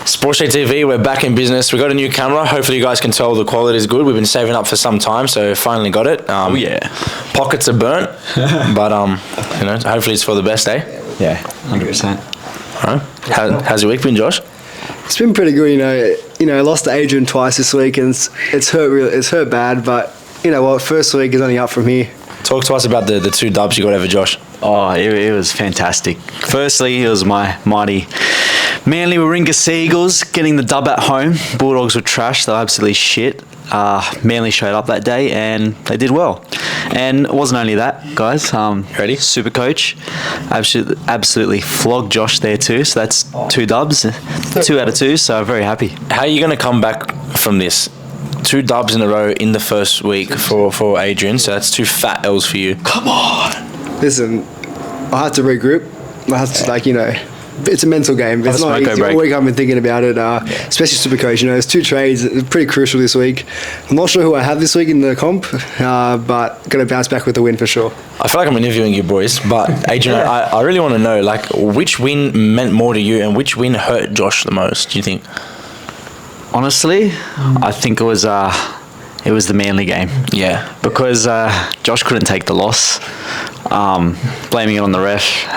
SportShedTV, we're back in business. We got a new camera. Hopefully you guys can tell the quality is good. We've been saving up for some time, so finally got it. Pockets are burnt, but hopefully it's for the best, eh? Yeah, 100%. All right. How's your week been, Josh? It's been pretty good. I lost to Adrian twice this week, and it's hurt bad. But you know what? First week is only up from here. Talk to us about the 2 dubs you got over Josh. Oh, it was fantastic. Firstly, it was my mighty Manly Warringah Seagulls getting the dub at home. Bulldogs were trash. They were absolutely shit. Manly showed up that day and they did well. And it wasn't only that, guys. Ready? Super coach absolutely flogged Josh there too. So that's 2 dubs, 2 out of 2. So very happy. How are you going to come back from this? 2 dubs in a row in the first week for Adrian. So that's 2 fat L's for you. Come on. Listen, I had to regroup. I had to, it's a mental game. It's not easy. All week I've been thinking about it, especially Supercoach. There's 2 trades. It's pretty crucial this week. I'm not sure who I have this week in the comp, but going to bounce back with a win for sure. I feel like I'm interviewing you boys, but Adrian, I really want to know, which win meant more to you and which win hurt Josh the most, do you think? Honestly, I think it was the Manly game. Yeah. Because Josh couldn't take the loss. Blaming it on the ref,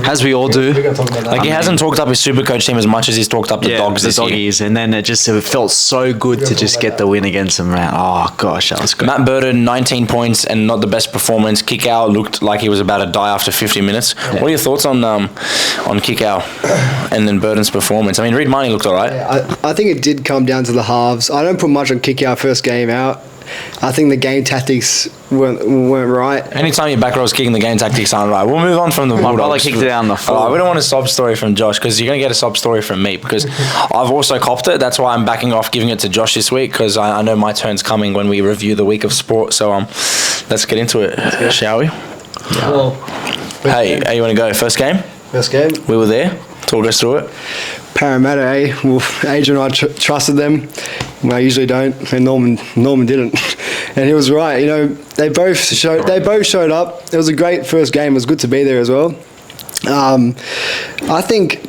as we all do. He hasn't talked up his Supercoach team as much as he's talked up the Dogs this doggies, year. And then it felt so good to just get the win against them. Oh gosh, that was good. Matt Burton, 19 points and not the best performance. Kick-Out looked like he was about to die after 50 minutes. Yeah. What are your thoughts on Kick-Out and then Burton's performance? I mean, Reid Marnie looked all right. Yeah, I think it did come down to the halves. I don't put much on Kick-Out first game out. I think the game tactics weren't right. Anytime your back row's kicking, the game tactics aren't right. We'll move on from the Bulldogs. My brother kicked it down the floor. We don't want a sob story from Josh because you're going to get a sob story from me because I've also copped it. That's why I'm backing off giving it to Josh this week because I know my turn's coming when we review the week of sport. So let's get into it, shall we? Yeah. Well, hey, you want to go? First game? First game. We were there. Talk us through it. Parramatta, Well, Adrian and I trusted them. I usually don't, and Norman didn't, and he was right. They both showed up. It was a great first game. It was good to be there as well. I think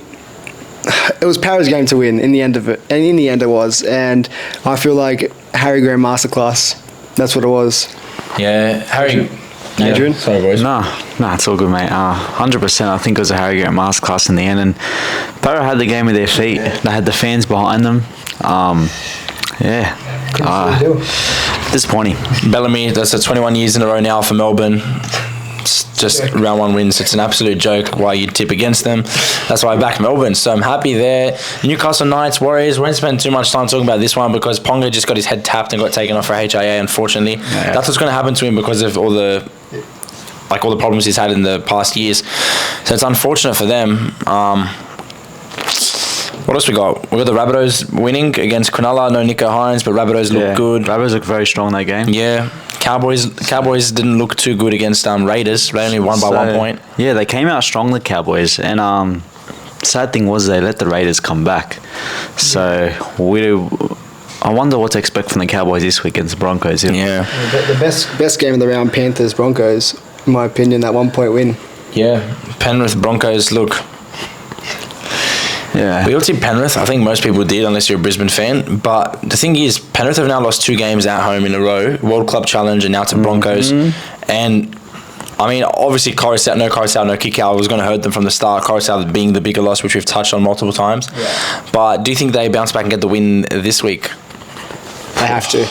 it was Para's game to win in the end of it, and in the end it was. And I feel like Harry Graham masterclass. That's what it was. Yeah, Harry. Adrian? Yeah. Sorry, boys. No, it's all good, mate. 100%. I think it was a Harry Grant masterclass in the end, and Barrow had the game with their feet. They had the fans behind them. Disappointing. Bellamy, that's 21 years in a row now for Melbourne. It's just round 1 wins. It's an absolute joke why you tip against them. That's why I back Melbourne. So I'm happy there. Newcastle Knights, Warriors. We won't spend too much time talking about this one because Ponga just got his head tapped and got taken off for HIA, unfortunately. Yeah. That's what's going to happen to him because of all the problems he's had in the past years. So it's unfortunate for them. What else we got? We got the Rabbitohs winning against Cronulla. No Nico Hines, but Rabbitohs look good. Rabbitohs look very strong that game. Yeah. Cowboys didn't look too good against Raiders. They only won by 1 point. Yeah, they came out strong, the Cowboys. And sad thing was they let the Raiders come back. So I wonder what to expect from the Cowboys this week against the Broncos. Yeah. The best game of the round, Panthers, Broncos, in my opinion, that 1 point win. Yeah. Penrith, Broncos, look. Yeah. We all team Penrith. I think most people did, unless you're a Brisbane fan. But the thing is, Penrith have now lost 2 games at home in a row. World Club Challenge and now to Broncos. And, I mean, obviously, Coruscant, no Kick-Out was going to hurt them from the start. Coruscant being the bigger loss, which we've touched on multiple times. Yeah. But do you think they bounce back and get the win this week? They have to.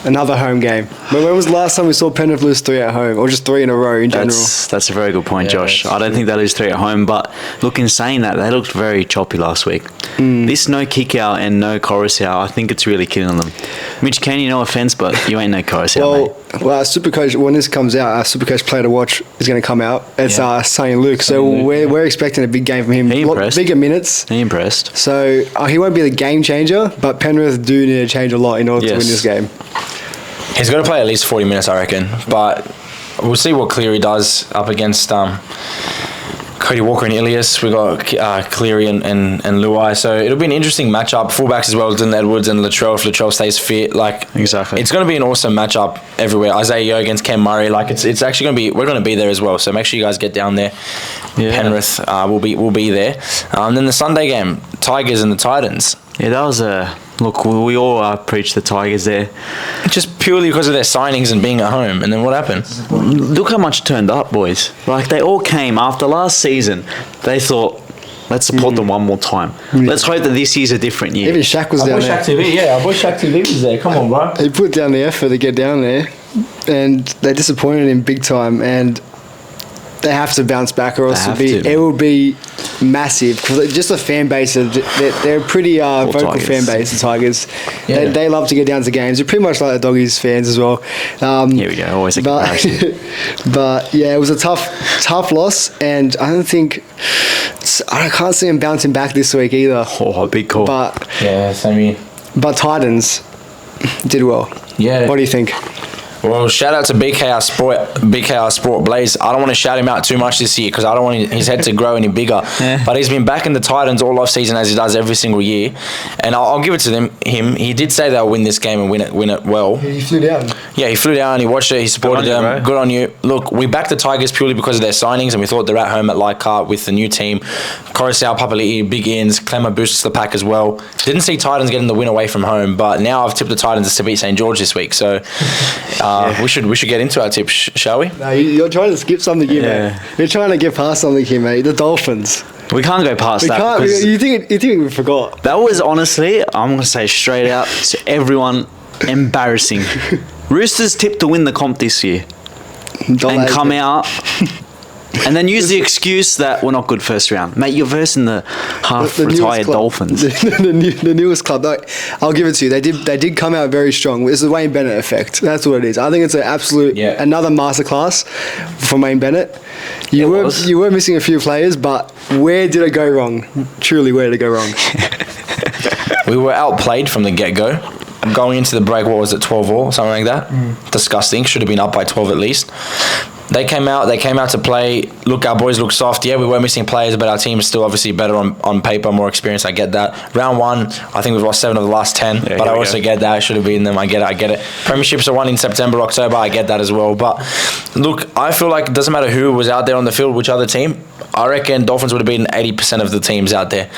Another home game. When was the last time we saw Penrith lose 3 at home, or just 3 in a row in general? That's a very good point, Josh. I don't think they lose 3 at home, but look, in saying that, they looked very choppy last week. This no Kick-Out and no Coruscant, I think it's really killing them. Mitch Kenny, no offense, but you ain't no Coruscant, mate. Well, Supercoach, when this comes out, our Supercoach player to watch is going to come out. It's Sonny Luke, so we're expecting a big game from him. He impressed. Bigger minutes. He impressed. So he won't be the game changer, but Penrith do need to change a lot in order to win this game. He's got to play at least 40 minutes, I reckon. But we'll see what Cleary does up against Cody Walker and Ilias. We got Cleary and Luai. So it'll be an interesting matchup. Fullbacks as well, Dylan Edwards and Latrell. If Latrell stays fit, exactly, it's going to be an awesome matchup everywhere. Isaiah Yeo against Cam Murray. It's actually going to be. We're going to be there as well. So make sure you guys get down there. Yeah. Penrith will be there. And then the Sunday game, Tigers and the Titans. Yeah, that was a look. We all preached the Tigers there, just purely because of their signings and being at home. And then what happened? Look how much turned up, boys. They all came after last season. They thought, let's support them one more time. Let's hope that this year's a different year. Even Shaq was down there. Our boy Shaq TV was there. Come on, bro. He put down the effort to get down there, and they disappointed him big time. And they have to bounce back, or else it will be massive. Because just the fan base, they're a pretty vocal Tigers. fan base. The Tigers, they love to get down to games. They're pretty much like the Doggies fans as well. Here we go. Always a comparison. But yeah, it was a tough loss, and I can't see them bouncing back this week either. Oh, big call. But yeah, same here. But Titans did well. Yeah. What do you think? Well, shout out to BKR Sport Blaze. I don't want to shout him out too much this year because I don't want his head to grow any bigger. Yeah. But he's been backing the Titans all off season as he does every single year, and I'll give it to him. He did say they'll win this game and win it well. He flew down. Yeah, he flew down. He watched it. He supported them. Good on you. Look, we backed the Tigers purely because of their signings, and we thought they're at home at Leichhardt with the new team. Coruscant, Papali'i, big ins. Clemmer boosts the pack as well. Didn't see Titans getting the win away from home, but now I've tipped the Titans to beat St. George this week. So we should get into our tips, shall we? No, you're trying to skip something here, mate. You're trying to get past something here, mate. The Dolphins. We can't go past that. You think we forgot? That was honestly, I'm going to say straight out to everyone, embarrassing. Roosters tipped to win the comp this year and come out and then use the excuse that we're not good first round. Mate, you're versing the half-retired Dolphins. The newest club. I'll give it to you. They did come out very strong. It's the Wayne Bennett effect. That's what it is. I think it's an absolute another masterclass from Wayne Bennett. You were missing a few players, but where did it go wrong? Truly, where did it go wrong? We were outplayed from the get-go. Going into the break, what was it, 12-all, something like that? Disgusting. Should have been up by 12 at least. They came out to play. Look, our boys look soft. Yeah, we were missing players, but our team is still obviously better on paper, more experienced. I get that. Round one, I think we've lost 7 of the last 10, but I also get that. I should have beaten them. I get it. Premierships are won in September, October. I get that as well. But look, I feel like it doesn't matter who was out there on the field, which other team. I reckon Dolphins would have beaten 80% of the teams out there.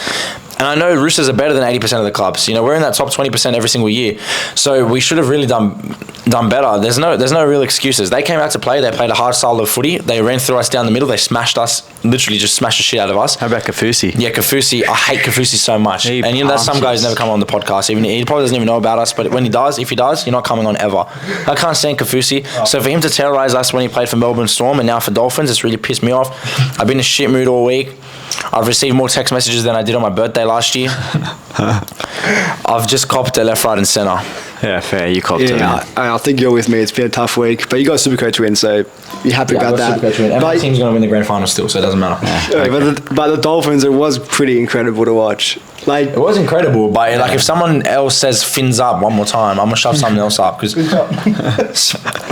And I know Roosters are better than 80% of the clubs. You know, we're in that top 20% every single year. So we should have really done better. There's no real excuses. They came out to play. They played a hard style of footy. They ran through us down the middle. They smashed us, literally just smashed the shit out of us. How about Kafusi? Yeah, Kafusi. I hate Kafusi so much. And you know, there's some guys never come on the podcast. Even he probably doesn't even know about us. But when if he does, you're not coming on ever. I can't stand Kafusi. So for him to terrorise us when he played for Melbourne Storm and now for Dolphins, it's really pissed me off. I've been in a shit mood all week. I've received more text messages than I did on my birthday last year. I've just copped it left, right and centre. Yeah, fair. You copped it. I think you're with me. It's been a tough week, but you got Supercoach win, so you're happy about that. And my team's going to win the grand final still, so it doesn't matter. But the Dolphins, it was pretty incredible to watch. It was incredible, but if someone else says fins up one more time, I'm gonna shove something else up because,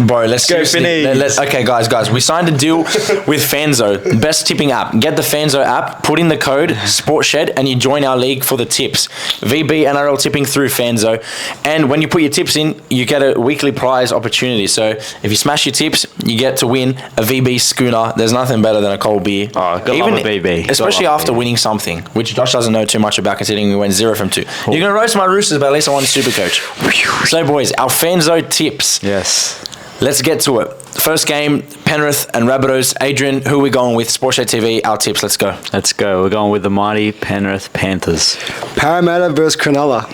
bro, let's go finish. Okay, guys, we signed a deal with FANZO, best tipping app. Get the FANZO app, put in the code SportShed, and you join our league for the tips. VB NRL tipping through FANZO, and when you put your tips in, you get a weekly prize opportunity. So if you smash your tips, you get to win a VB schooner. There's nothing better than a cold beer. Oh, even love a VB, especially after winning something, which Josh doesn't know too much about. Considering we went 0 from 2. Cool. You're going to roast my Roosters, but at least I won Supercoach. So, boys, our FANZO tips. Yes. Let's get to it. First game, Penrith and Rabbitohs. Adrian, who are we going with? SportShed TV, our tips. Let's go. We're going with the mighty Penrith Panthers. Parramatta versus Cronulla.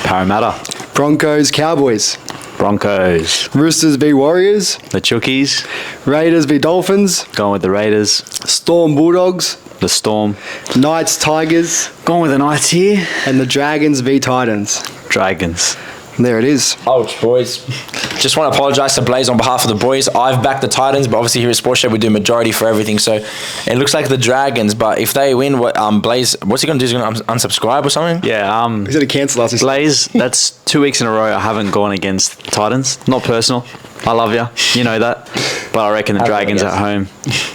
Parramatta. Broncos, Cowboys. Broncos. Roosters v Warriors. The Chookies. Raiders v Dolphins. Going with the Raiders. Storm Bulldogs. The Storm. Knights Tigers. Going with the Knights here. And the Dragons v Titans. Dragons. There it is. Ouch, boys. Just want to apologise to Blaze on behalf of the boys. I've backed the Titans, but obviously here at SportShed we do majority for everything. So it looks like the Dragons, but if they win, Blaze, what's he going to do? Is he going to unsubscribe or something? Yeah. He's going to cancel us. Blaze, that's 2 weeks in a row I haven't gone against Titans. Not personal. I love you. You know that. But I reckon the Dragons at home.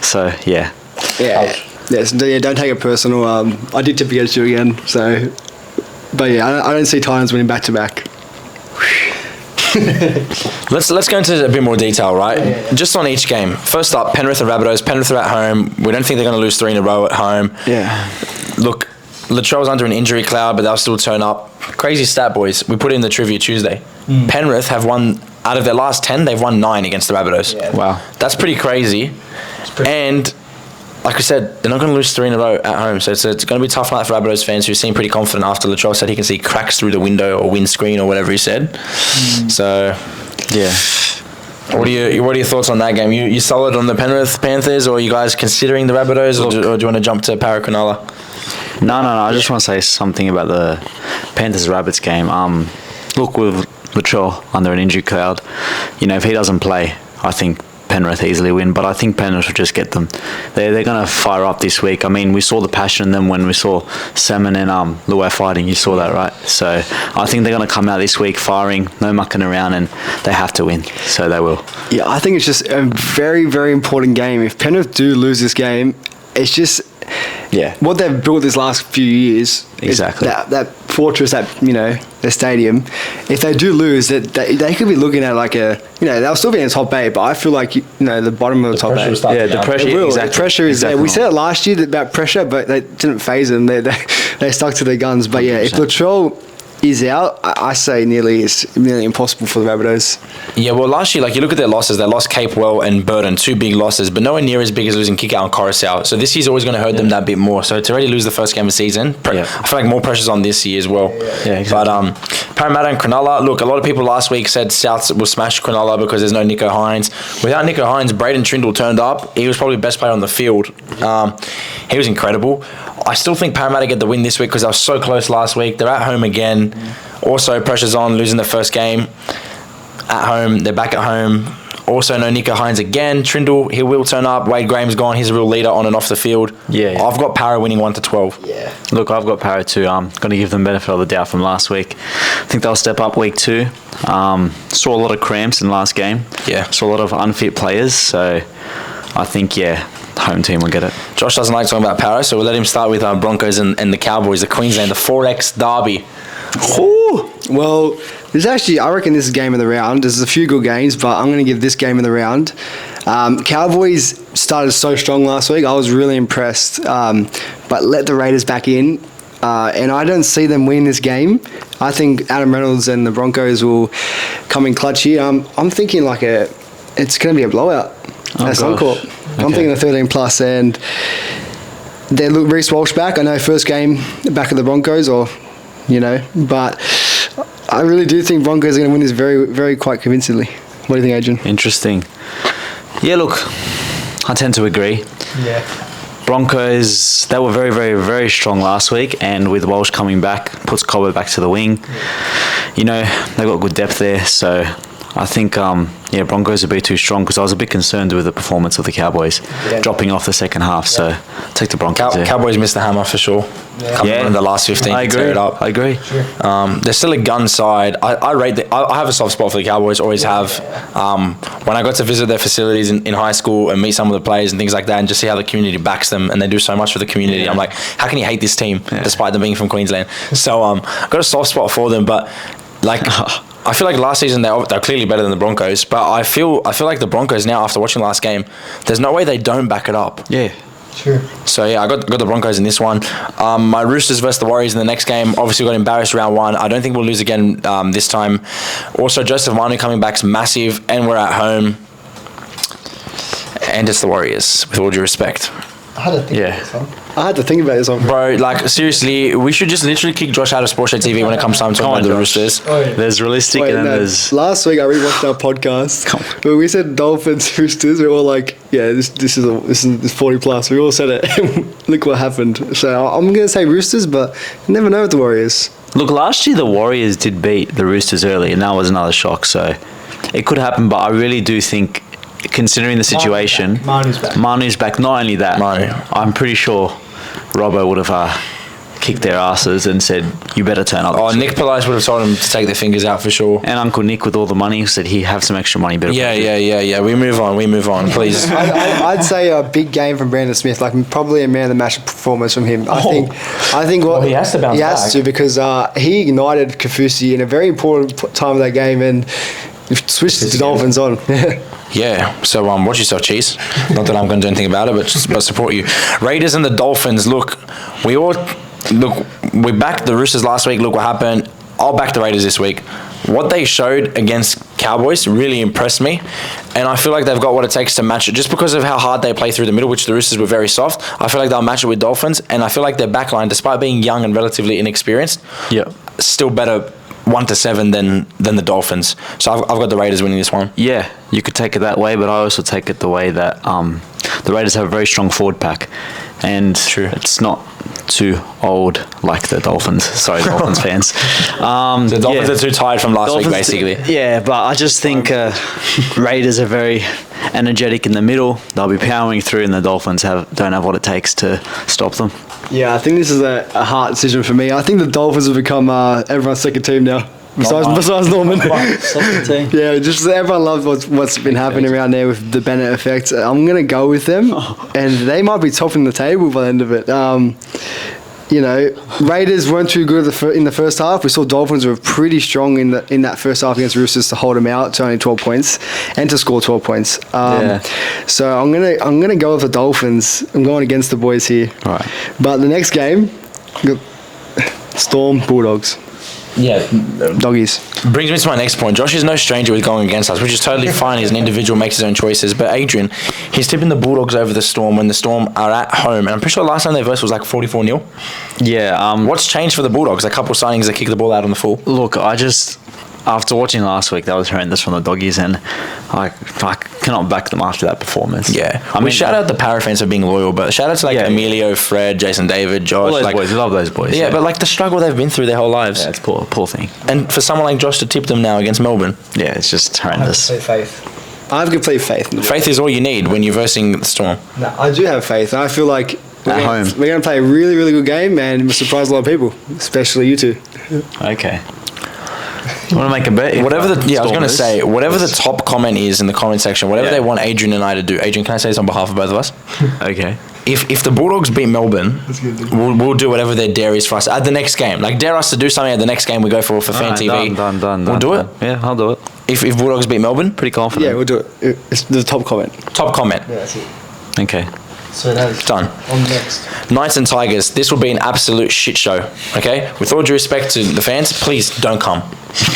So, yeah. Yeah. Yes, don't take it personal. I did tip against you again, so. But yeah, I don't see Titans winning back to back. Let's go into a bit more detail, right? Yeah. Just on each game. First up, Penrith and Rabbitohs. Penrith are at home. We don't think they're going to lose 3 in a row at home. Yeah. Look, Latrell's under an injury cloud, but they'll still turn up. Crazy stat, boys. We put it in the trivia Tuesday. Penrith have won, out of their last 10, they've won 9 against the Rabbitohs. Yeah. Wow. That's pretty crazy. And like I said, they're not going to lose 3 in a row at home. So it's going to be a tough night for Rabbitohs fans who seem pretty confident after Latrell said he can see cracks through the window or windscreen or whatever he said. So, yeah. What are your thoughts on that game? You solid on the Penrith Panthers, or are you guys considering the Rabbitohs, or do you want to jump to Para Cronulla? No. I just want to say something about the Panthers-Rabbits game. Look, with Latrell under an injury cloud, if he doesn't play, I think Penrith easily win, but I think Penrith will just get them. They're going to fire up this week. I mean, we saw the passion in them when we saw Salmon and Luai fighting. You saw that, right? So I think they're going to come out this week firing, no mucking around, and they have to win. So they will. Yeah, I think it's just a very, very important game. If Penrith do lose this game, it's just what they've built this last few years. Exactly. That fortress, their stadium. If they do lose, that they could be looking at like they'll still be in the top 8, but I feel like the bottom of the top 8. The pressure. Exactly. The pressure is there. We said it last year about pressure, but they didn't phase them. They stuck to their guns. But yeah, 100%. If Latrell is out, I say it's nearly impossible for the Rabbitohs. Yeah, well, last year, you look at their losses, they lost Capewell and Burton, 2 big losses, but nowhere near as big as losing Kikau and Coruscant. So this year's always going to hurt them that bit more. So to already lose the first game of the season, I feel like more pressure's on this year as well. Yeah, exactly. But Parramatta and Cronulla, look, a lot of people last week said Souths will smash Cronulla because there's no Nico Hines. Without Nico Hines, Braden Trindle turned up. He was probably the best player on the field. He was incredible. I still think Parramatta get the win this week because they were so close last week. They're at home again. Also, pressure's on, losing the first game at home. They're back at home. Also, no Nico Hines again. Trindle, he will turn up. Wade Graham's gone. He's a real leader on and off the field. Yeah. I've got Para winning 1-12. Yeah. Look, I've got Para too. I'm going to give them benefit of the doubt from last week. I think they'll step up week 2. Saw a lot of cramps in the last game. Yeah. Saw a lot of unfit players. So I think, home team will get it. Josh doesn't like talking about Para, so we'll let him start with Broncos and the Cowboys, the Queensland, the 4X derby. Ooh. Well, I reckon this is game of the round. There's a few good games, but I'm going to give this game of the round. Cowboys started so strong last week. I was really impressed, but let the Raiders back in, and I don't see them win this game. I think Adam Reynolds and the Broncos will come in clutch here. I'm thinking it's going to be a blowout. That's Suncorp. I'm thinking a 13 plus, and they look Reece Walsh back. I know first game back of the Broncos, but I really do think Broncos are going to win this very, very quite convincingly. What do you think, Adrian? Interesting. Yeah, look, I tend to agree. Yeah. Broncos, they were very, very, very strong last week, and with Walsh coming back, puts Cobber back to the wing. They've got good depth there, so I think Broncos would be too strong because I was a bit concerned with the performance of the Cowboys dropping off the second half. So take the Broncos. Cowboys missed the hammer for sure. Coming in the last 15, I agree. Tear it up. I agree. Sure. They're still a gun side. I rate. I have a soft spot for the Cowboys. Always have. When I got to visit their facilities in high school and meet some of the players and things like that, and just see how the community backs them, and they do so much for the community. I'm like, how can you hate this team despite them being from Queensland? So I've got a soft spot for them, but I feel like last season they're clearly better than the Broncos, but I feel like the Broncos now, after watching last game, there's no way they don't back it up. Yeah. Sure. So I got the Broncos in this one. My Roosters versus the Warriors in the next game. Obviously got embarrassed round 1. I don't think we'll lose again this time. Also, Joseph Manu coming back's massive, and we're at home. And it's the Warriors, with all due respect. I had to think about this one. I had to think about this one. Bro, seriously, we should just literally kick Josh out of SportShedTV when it comes time to talk about the Roosters. Oh, yeah. There's realistic and then there's... Last week I rewatched our podcast. When we said Dolphins, Roosters, we were all like, this is 40 plus. We all said it. Look what happened. So I'm going to say Roosters, but you never know with the Warriors. Look, last year the Warriors did beat the Roosters early, and that was another shock. So it could happen, but I really do think, considering the situation, Manu's back. Not only that, I'm pretty sure Robbo would have kicked their asses and said, "You better turn up." Oh, Nick Police would have told him to take their fingers out for sure. And Uncle Nick with all the money said he have some extra money. Better. Yeah. We move on, please. I'd say a big game from Brandon Smith, like probably a man of the match performance from him. I think he has to bounce back. He has to because he ignited Kafusi in a very important time of that game and switched the Dolphins on. Yeah, so watch yourself, Cheese. Not that I'm going to do anything about it, but support you. Raiders and the Dolphins. Look, we backed the Roosters last week. Look what happened. I'll back the Raiders this week. What they showed against Cowboys really impressed me, and I feel like they've got what it takes to match it. Just because of how hard they play through the middle, which the Roosters were very soft, I feel like they'll match it with Dolphins, and I feel like their backline, despite being young and relatively inexperienced, still better 1-7 than the Dolphins. So I've got the Raiders winning this one. Yeah, you could take it that way, but I also take it the way that the Raiders have a very strong forward pack, and it's not too old like the Dolphins. Sorry, Dolphins fans. The Dolphins are too tired from last week, basically. Yeah, but I just think Raiders are very energetic in the middle. They'll be powering through, and the Dolphins don't have what it takes to stop them. Yeah, I think this is a hard decision for me. I think the Dolphins have become everyone's second team now. Besides Norman. Yeah, just everyone loves what's been happening around there with the Bennett effect. I'm going to go with them, and they might be topping the table by the end of it. Raiders weren't too good in the first half. We saw Dolphins were pretty strong in that first half against Roosters to hold them out to only 12 points and to score 12 points. So I'm gonna go with the Dolphins. I'm going against the boys here. All right. But the next game, Storm Bulldogs. Yeah, doggies. Brings me to my next point. Josh is no stranger with going against us, which is totally fine. He's an individual, makes his own choices. But Adrian, he's tipping the Bulldogs over the Storm when the Storm are at home. And I'm pretty sure last time they versed was like 44-0. Yeah. What's changed for the Bulldogs? A couple signings that kick the ball out on the full. Look, after watching last week, that was horrendous from the doggies, and I cannot back them after that performance. Yeah. I mean, shout out the Para fans for being loyal, but shout out to Emilio, Fred, Jason David, Josh. All those boys. We love those boys. Yeah, but the struggle they've been through their whole lives. Yeah, it's poor thing. And for someone like Josh to tip them now against Melbourne. Yeah, it's just horrendous. I have complete faith. Faith is all you need when you're versing the Storm. No, I do have faith. I feel like we're going to play a really, really good game and we'll surprise a lot of people, especially you two. Okay. You want to make a bet? Whatever the top comment is in the comment section, whatever they want Adrian and I to do. Adrian, can I say this on behalf of both of us? Okay. If the Bulldogs beat Melbourne, we'll do whatever their dare is for us at the next game. Like, dare us to do something at the next game we go for Fan TV. Done. We'll do it? Yeah, I'll do it. If Bulldogs beat Melbourne? Pretty confident. Yeah, we'll do it. It's the top comment. Top comment. Yeah, that's it. Okay. So that's done. On next. Knights and Tigers. This will be an absolute shit show. Okay? With all due respect to the fans, please don't come.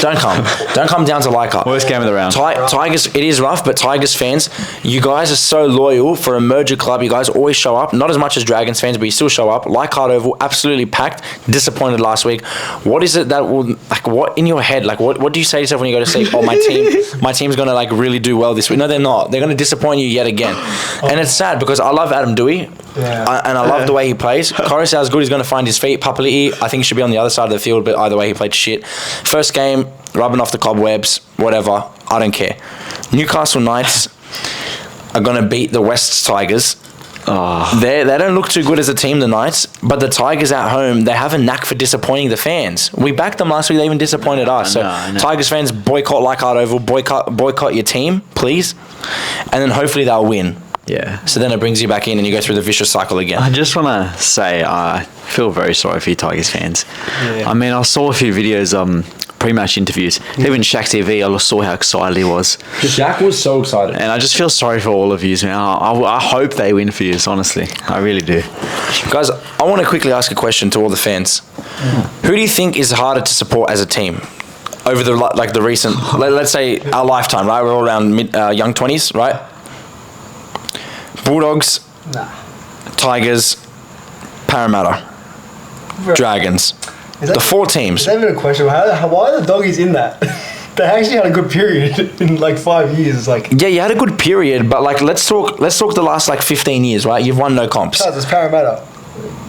Don't come down to Leichhardt. Worst game of the round. Tigers, it is rough, but Tigers fans, you guys are so loyal for a merger club. You guys always show up. Not as much as Dragons fans, but you still show up. Leichhardt Oval, absolutely packed. Disappointed last week. What is it that will, what in your head, what do you say to yourself when you go to sleep? Oh, my team's going to really do well this week. No, they're not. They're going to disappoint you yet again. And it's sad because I love Adam Dewey. Yeah. And I love the way he plays. Coruscant's good. He's going to find his feet. Papali'i, I think he should be on the other side of the field, but either way, he played shit. First game, rubbing off the cobwebs, whatever. I don't care. Newcastle Knights are going to beat the West Tigers. Oh. They don't look too good as a team, the Knights, but the Tigers at home, they have a knack for disappointing the fans. We backed them last week. They even disappointed us. So Tigers fans, boycott Leichhardt Oval. Boycott your team, please. And then hopefully they'll win. Yeah. So then it brings you back in and you go through the vicious cycle again. I just want to say I feel very sorry for you Tigers fans. Yeah. I mean, I saw a few videos, pre-match interviews. Even Shaq TV, I saw how excited he was. Shaq was so excited. And I just feel sorry for all of you, man. I hope they win for you, honestly. I really do. Guys, I want to quickly ask a question to all the fans. Who do you think is harder to support as a team? Over the recent, let's say our lifetime, right? We're all around young 20s, right? Bulldogs, Tigers, Parramatta, Dragons. The four teams. Is that even a question? Why are the doggies in that? They actually had a good period in 5 years. Yeah, you had a good period, but let's talk the last 15 years, right? You've won no comps. It's Parramatta.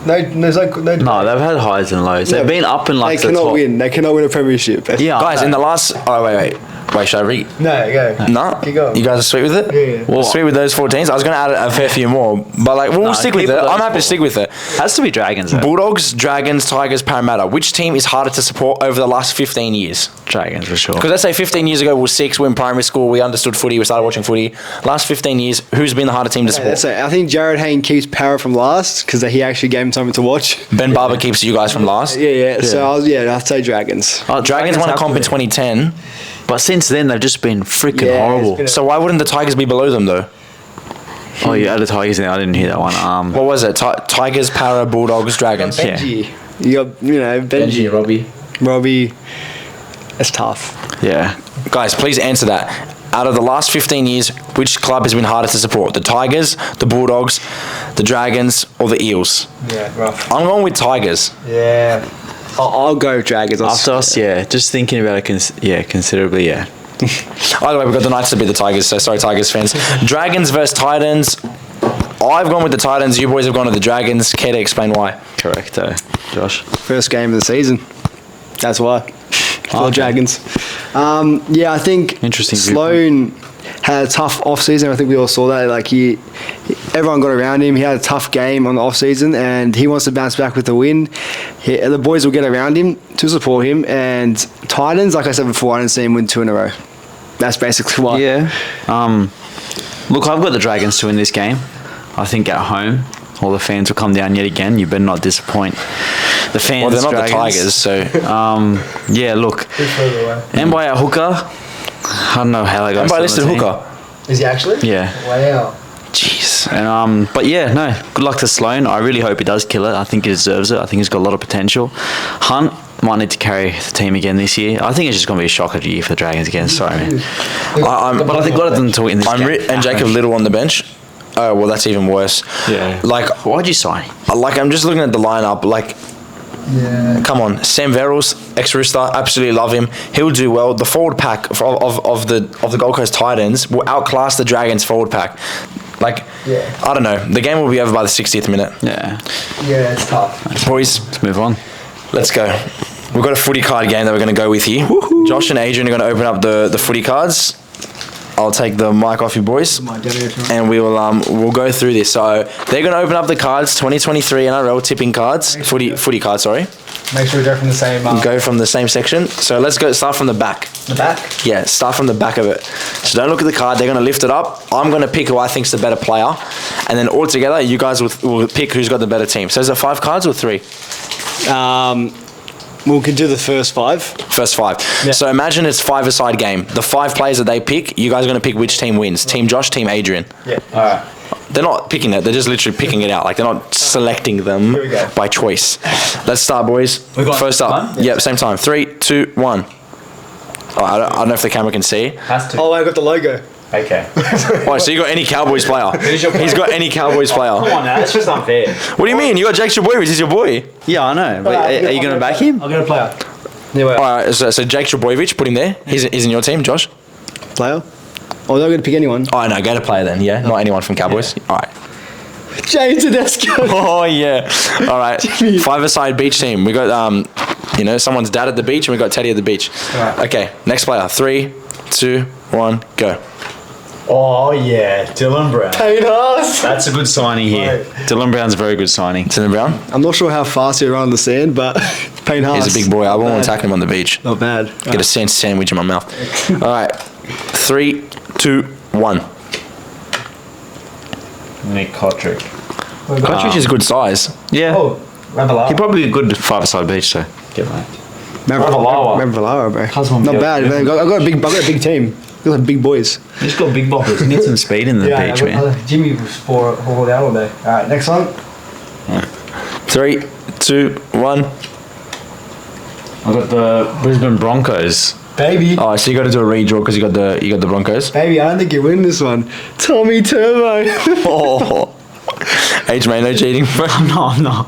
No, they've had highs and lows. They've been up in they the cannot top. win. They cannot win a premiership. Yeah, guys, in the last. Oh wait. Wait, should I read? No, go. No? Keep going. You guys are sweet with it? Yeah. Well, sweet with those 4 teams? I was going to add a fair few more. But, like, we'll stick with it. I'm happy to stick with it. Has to be Dragons, though. Bulldogs, Dragons, Tigers, Parramatta. Which team is harder to support over the last 15 years? Dragons, for sure. Because let's say 15 years ago we were 6, we were in primary school, we understood footy, we started watching footy. Last 15 years, who's been the harder team to support? I think Jared Hayne keeps Para from last because he actually gave him something to watch. Ben Barber keeps you guys from last. Yeah. So I'd say Dragons. Dragons won a comp in 2010. But since then, they've just been freaking horrible. So why wouldn't the Tigers be below them, though? Oh, you added Tigers in there. I didn't hear that one. What was it? Tigers, Para, Bulldogs, Dragons. Benji. You got, Benji. Robbie. That's tough. Yeah. Guys, please answer that. Out of the last 15 years, which club has been harder to support? The Tigers, the Bulldogs, the Dragons, or the Eels? Yeah, rough. I'm going with Tigers. Yeah. I'll go Dragons. After us, just thinking about it, considerably, yeah. Either way, we've got the Knights to beat the Tigers, so sorry, Tigers fans. Dragons versus Titans. I've gone with the Titans. You boys have gone to the Dragons. Care to explain why? Correcto, Josh. First game of the season. That's why. All Dragons. I think interesting. Sloan had a tough off season. I think we all saw that. Like everyone got around him. He had a tough game on the off season, and he wants to bounce back with the win. The boys will get around him to support him. And Titans, like I said before, I didn't see him win 2 in a row. That's basically why. Yeah. Look, I've got the Dragons to win this game. I think at home, all the fans will come down yet again. You better not disappoint the fans. Well, they're not Dragons. the Tigers, so. Look. And by a hooker, I don't know how they got. And by listed hooker. Is he actually? Yeah. Wow. Jeez. And good luck to Sloan. I really hope he does kill it. I think he deserves it. I think he's got a lot of potential. Hunt might need to carry the team again this year. I think it's just going to be a shocker year for the Dragons again. Sorry, man. But I think a lot of them to win this game. And Jacob Little on the bench. Oh, well, that's even worse. Yeah. Like, why'd you sign him? I'm just looking at the lineup. Come on, Sam Verrills, ex-Rooster, absolutely love him. He'll do well. The forward pack of the Gold Coast Titans will outclass the Dragons forward pack. I don't know. The game will be over by the 60th minute. Yeah. Yeah, it's tough. Boys, let's move on. Let's go. We've got a footy card game that we're going to go with here. Woo-hoo. Josh and Adrian are going to open up the footy cards. I'll take the mic off you boys, and we'll go through this. So they're going to open up the cards, 2023 NRL tipping cards, footy cards. Sorry. Make sure we go from the same. Go from the same section. So let's go. Start from the back. The back. Yeah, start from the back of it. So don't look at the card. They're going to lift it up. I'm going to pick who I think's the better player, and then all together, you guys will pick who's got the better team. So is it 5 cards or 3? We can do the first 5. First 5. Yeah. So imagine it's 5-a-side game. The 5 players that they pick, you guys are going to pick which team wins. Team Josh, Team Adrian. Yeah. All right. They're not picking it. They're just literally picking it out. They're not selecting them by choice. Let's start, boys. First up. Yep, same time. 3, 2, 1. Oh, I don't know if the camera can see. Has to. Oh, I got the logo. Okay. Oh, so you got any Cowboys player? He's got any Cowboys player. Come on now, that's just unfair. What do you mean? You got Jake Trebojevic. He's your boy. Yeah, I know. But are you going to back him? I'll get a player. All right, so Jake Trebojevic, put him there. He's in your team, Josh. Player? Oh, they're going to pick anyone. Oh, no, go to player then, yeah? Not anyone from Cowboys. Yeah. All right. James Tedesco. Oh, yeah. All right. 5-a-side beach team. We got, someone's dad at the beach, and we got Teddy at the beach. All right. Okay, next player. 3, 2, 1, go. Oh, yeah. Dylan Brown. Payne Haas. That's a good signing here. Dylan Brown's a very good signing. Dylan Brown? I'm not sure how fast he'll run on the sand, but Payne Haas. He's a big boy. I won't attack him on the beach. Not bad. Get a sand sandwich in my mouth. All right. 3, 2, 1. Nick Kotrick. Kotrick is a good size. Yeah. Oh, Ravalawa. He'd probably be a good 5-a-side beach, so get mate. Ravalawa, bro. Not bad, man. I've got a big team. They're like big boys. He's got big boppers. He needs some speed in the beach, man. Jimmy was hauled out all day. All right, next one. 3, 2, 1. I've got the Brisbane Broncos. Baby. Oh, so you got to do a redraw because you got the Broncos. Baby, I don't think you win this one. Tommy Turbo. Oh. Age mate, no cheating. I'm not.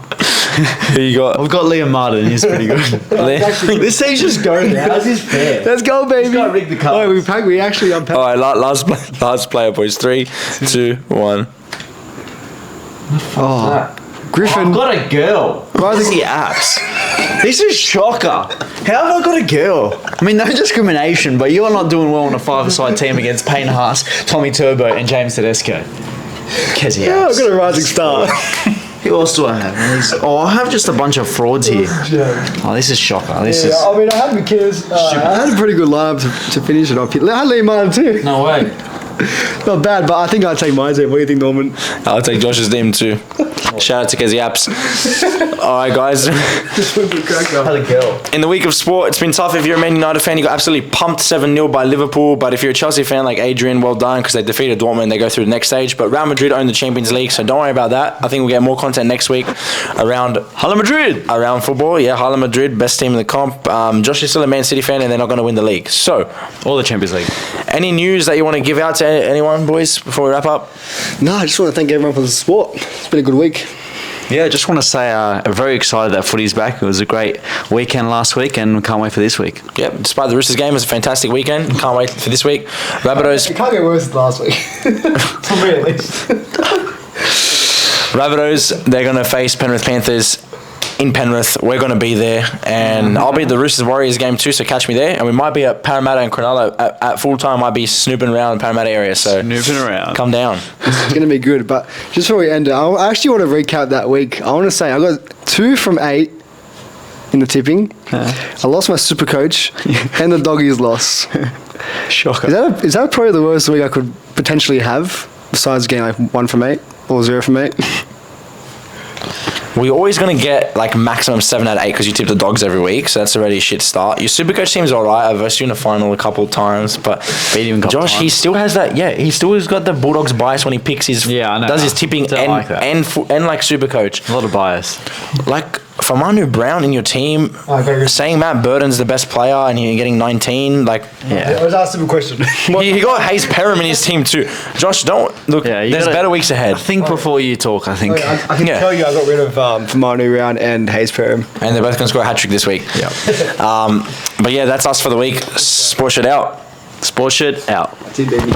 Who you got? I've got Liam Martin. He's pretty good. This thing's just going. How's his fair? Let's go, baby. He's got to rig the cup. Oh, we actually unpacked. All right, last player, boys. 3, 2, 1. Oh. Griffin. I've got a girl. Rising the apps. This is shocker. How have I got a girl? I mean, no discrimination, but you're not doing well on a five-a-side team against Payne Haas, Tommy Turbo, and James Tedesco. Kezi Yeah, I've apps. got a rising star. Who else do I have? I have just a bunch of frauds here. Oh, this is shocker. This is I mean, I had McKinnis. I had a pretty good lineup to finish it off. I had Lee Martin too. no way. Not bad, but I think I'd take my team. What do you think, Norman? I'll take Josh's team too. Shout out to Kezi Apps. All right, guys. Had a girl. In the week of sport, it's been tough. If you're a Man United fan, you got absolutely pumped 7-0 by Liverpool. But if you're a Chelsea fan like Adrian, well done, because they defeated Dortmund. They go through the next stage. But Real Madrid own the Champions League, so don't worry about that. I think we'll get more content next week around Hala Madrid. around football. Yeah, Hala Madrid, best team in the comp. Josh is still a Man City fan, and they're not going to win the league. So, Or the Champions League. any news that you want to give out to anyone, boys, before we wrap up? No, I just want to thank everyone for the support. It's been a good week. Yeah, just want to say I'm very excited that footy's back. It was a great weekend last week and can't wait for this week. Yep, despite the Roosters game, it was a fantastic weekend. Can't wait for this week. Rabbitohs, It can't get worse than last week. For me, at least. Rabbitohs, they're going to face Penrith Panthers in Penrith. We're going to be there, and I'll be at the Roosters Warriors game too, so catch me there. And we might be at Parramatta and Cronulla at full time. Might be snooping around the Parramatta area, so Snooping around. come down. It's going to be good. But just before we end it, I actually want to recap that week. I want to say I got 2 from 8 in the tipping. I lost my super coach, and the doggies lost. Shocker. Is that probably the worst week I could potentially have, besides getting like 1 from 8 or 0 from 8? We're always going to get like maximum 7 out of 8 because you tip the dogs every week, so that's already a shit start. Your Supercoach team's alright. I've versed you in the final a couple of times, but Beat him a couple Josh, he times. still has that. Yeah, he still has got the Bulldogs bias when he picks his. Yeah, I know. Does his tipping Don't like that. and like Supercoach. A lot of bias. Like for Manu Brown in your team, saying Matt Burton's the best player and you're getting 19, like Yeah. was asked him a question. he got Hayes Perham in his team too. Josh, don't look. Yeah, you there's gotta- better weeks ahead. Think before you talk, I think. I can Yeah. tell you I got rid of Manu Round and Hayes Perham. And they're both going to score a hat trick this week. Yeah. But yeah, that's us for the week. Sports it out. SportShed out. That's it, baby.